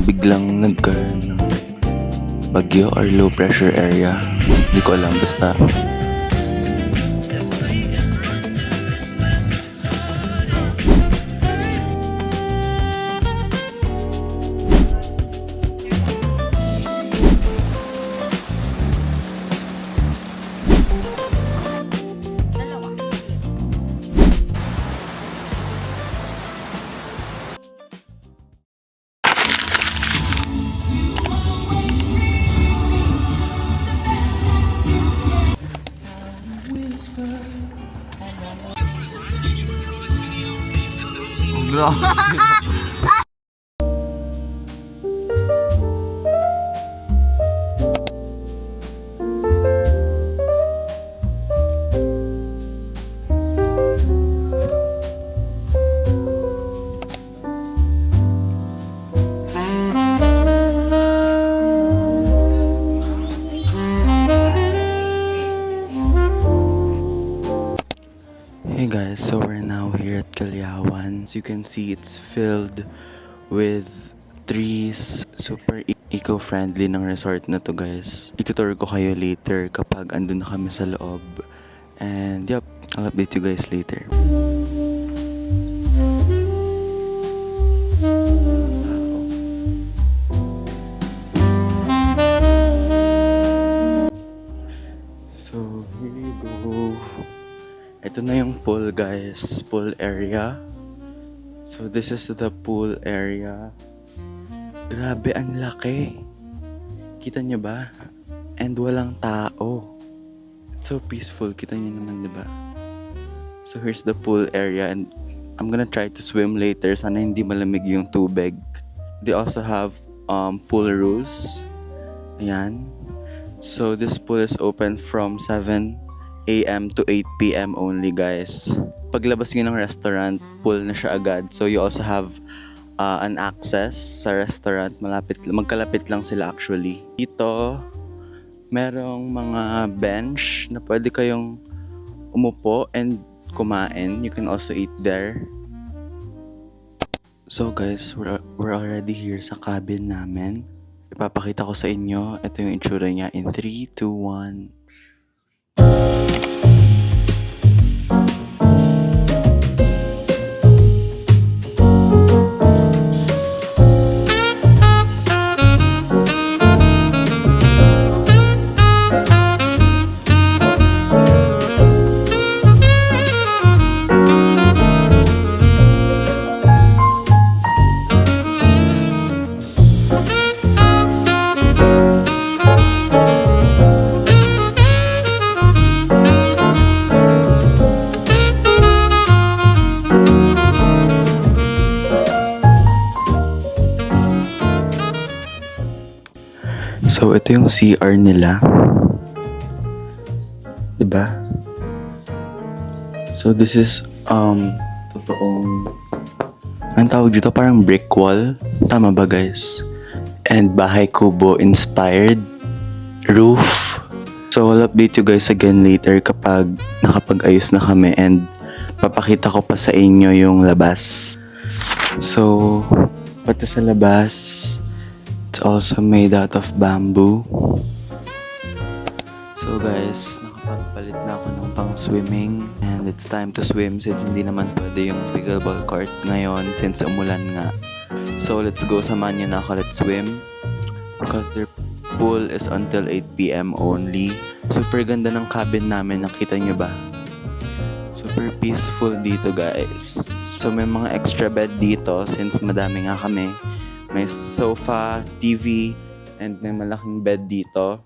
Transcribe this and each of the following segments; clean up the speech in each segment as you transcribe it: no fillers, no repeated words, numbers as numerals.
biglang nagkaroon ng bagyo or low pressure area. Hindi ko alam, basta hey guys, so we're now here at Calyawan. As you can see, it's filled with trees. Super eco-friendly ng resort na to, guys. Itutur ko kayo later kapag andun na kami sa loob. And yep, I'll update you guys later. So here you go. Ito na yung pool, guys. Pool area. So this is the pool area. Grabe, ang laki. Kita nyo ba? And walang tao. It's so peaceful. Kita nyo naman, diba? So here's the pool area. And I'm gonna try to swim later. Sana hindi malamig yung tubig. They also have pool rules. Ayan. So this pool is open from 7 a.m. to 8 p.m. only, guys. Paglabas nyo ng restaurant, pool na siya agad. So you also have an access sa restaurant. Magkalapit lang sila actually. Dito, merong mga bench na pwede kayong umupo and kumain. You can also eat there. So guys, we're already here sa cabin namin. Ipapakita ko sa inyo. Ito yung itsura niya in 3, 2, 1. So, ito yung CR nila. Diba? So, this is, totoong, anong tawag dito? Parang brick wall. Tama ba, guys? And bahay kubo inspired roof. So, I'll update you guys again later kapag nakapag-ayos na kami and papakita ko pa sa inyo yung labas. So, pati sa labas, it's also made out of bamboo. So guys, nakapagpalit na ako ng pang swimming and it's time to swim since hindi naman pwede yung pickleball court ngayon since umulan nga. So let's go, samahan nyo na ako, let's swim because their pool is until 8 p.m. only. Super ganda ng cabin namin, nakita nyo ba? Super peaceful dito, guys. So may mga extra bed dito since madami nga kami. May sofa, TV, and may malaking bed dito.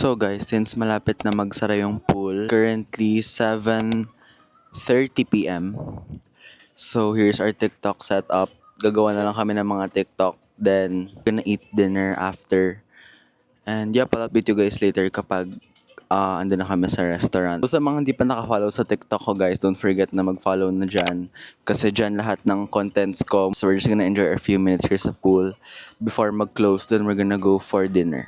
So guys, since malapit na magsara yung pool, currently 7:30 p.m. So here's our TikTok setup. Gagawa na lang kami ng mga TikTok. Then, gonna eat dinner after. And yeah, I'll update you guys later kapag andun na kami sa restaurant. So sa mga hindi pa nakafollow sa TikTok ko guys, don't forget na mag-follow na dyan. Kasi dyan lahat ng contents ko. So we're just gonna enjoy a few minutes here sa pool. Before mag-close, then we're gonna go for dinner.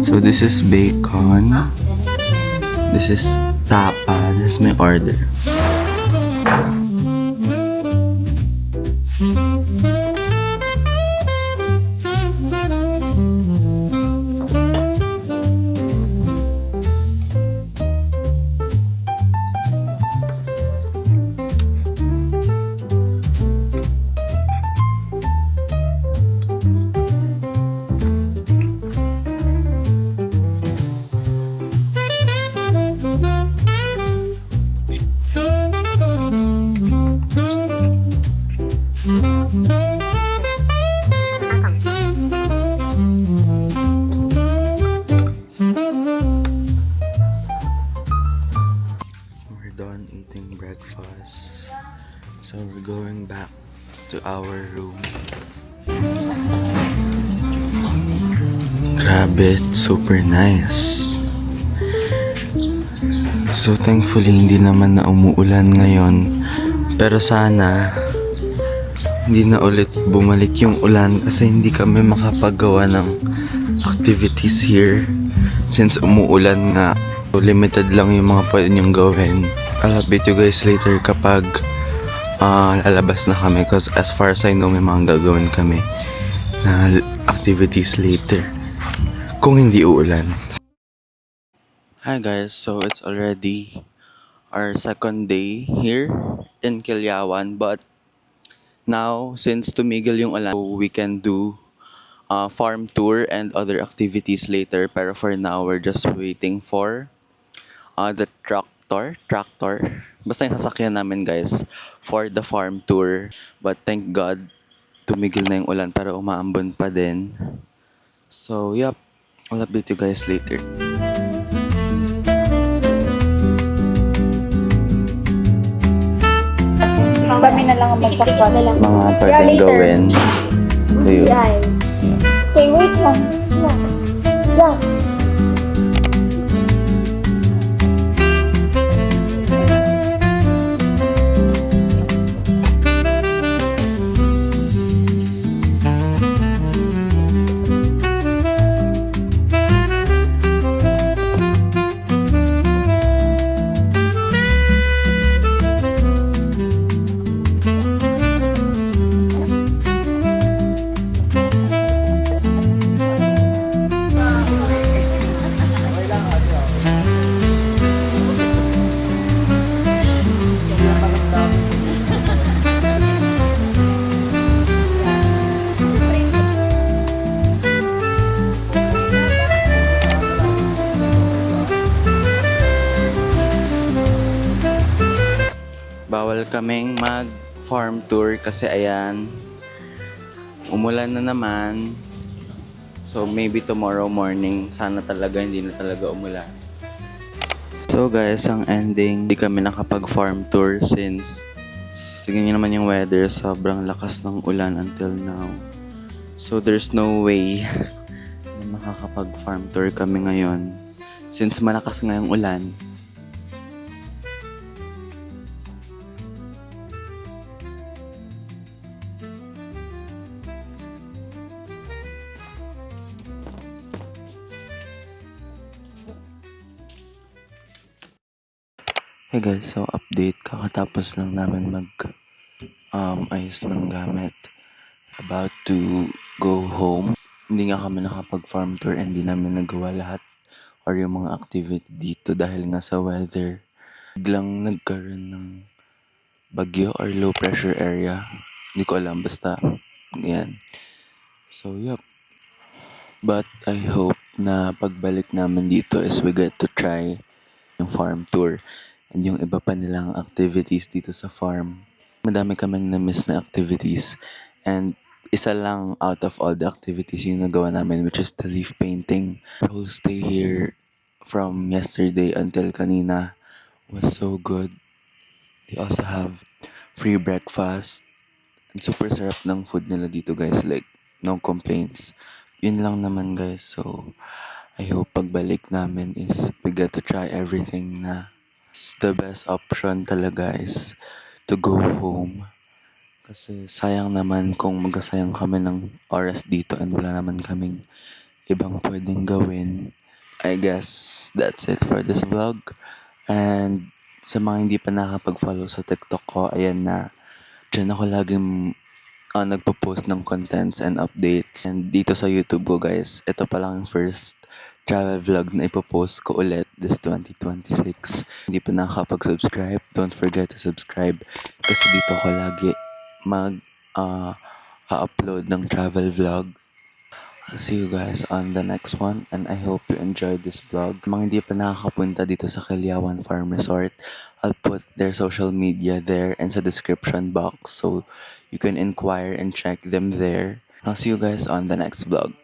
So this is bacon. This is tapa. This is my order. Done eating breakfast, so we're going back to our room. Grabe, it's super nice. So thankfully hindi naman na umuulan ngayon. Pero sana hindi na ulit bumalik yung ulan kasi hindi kami makapagawa ng activities here since umuulan nga. So limited lang yung mga pwede niyong gawin. I'll update you guys later kapag lalabas na kami because as far as I know may mga gagawin kami na activities later kung hindi uulan. Hi guys, so it's already our second day here in Kilyawan, but now since tumigil yung ulan, we can do farm tour and other activities later. Pero for now, we're just waiting for the tractor. Basta yung sasakyan namin guys for the farm tour. But thank God, tumigil na yung ulan pero umaambon pa din. So yep, I'll update you guys later. Kami na lang ang magpapag na lang. Mga pwedeng gawin. So yun. Guys. Okay, wait lang. Yeah. Bawal kaming mag farm tour kasi ayan, umulan na naman. So maybe tomorrow morning, sana talaga hindi na talaga umulan. So guys, ang ending, hindi kami nakapag farm tour since tingnan niyo naman yung weather, sobrang lakas ng ulan until now. So there's no way na makakapag farm tour kami ngayon since malakas nga yung ulan. Hey guys, so update, kakatapos lang namin mag ayos ng gamit. About to go home. Hindi nga kami nakapag farm tour and hindi namin nagawa lahat or yung mga activity dito dahil nga sa weather. Biglang nagkaroon ng bagyo or low pressure area. Hindi ko alam, basta yan. So yup. But I hope na pagbalik namin dito is we get to try yung farm tour and yung iba pa nilang activities dito sa farm. Madami kaming na-miss na activities and isa lang out of all the activities yung nagawa namin, which is the leaf painting. The whole stay here from yesterday until kanina was so good. They also have free breakfast and super sarap ng food nila dito guys, like no complaints. Yun lang naman guys, so I hope pagbalik namin is we get to try everything na. The best option talaga is to go home. Kasi sayang naman kung magkasayang kami ng oras dito and wala naman kaming ibang pwedeng gawin. I guess that's it for this vlog. And sa mga hindi pa nakapag-follow sa TikTok ko, ayan na. Diyan ako laging nagpo-post ng contents and updates. And dito sa YouTube ko guys, ito pa lang yung first travel vlog na ipopost ko ulit this 2026. Hindi pa nakakapag-subscribe, don't forget to subscribe kasi dito ko lagi upload ng travel vlog. I'll see you guys on the next one and I hope you enjoyed this vlog. Mga hindi pa nakakapunta dito sa Kilyawan Farm Resort, I'll put their social media there and sa description box so you can inquire and check them there. I'll see you guys on the next vlog.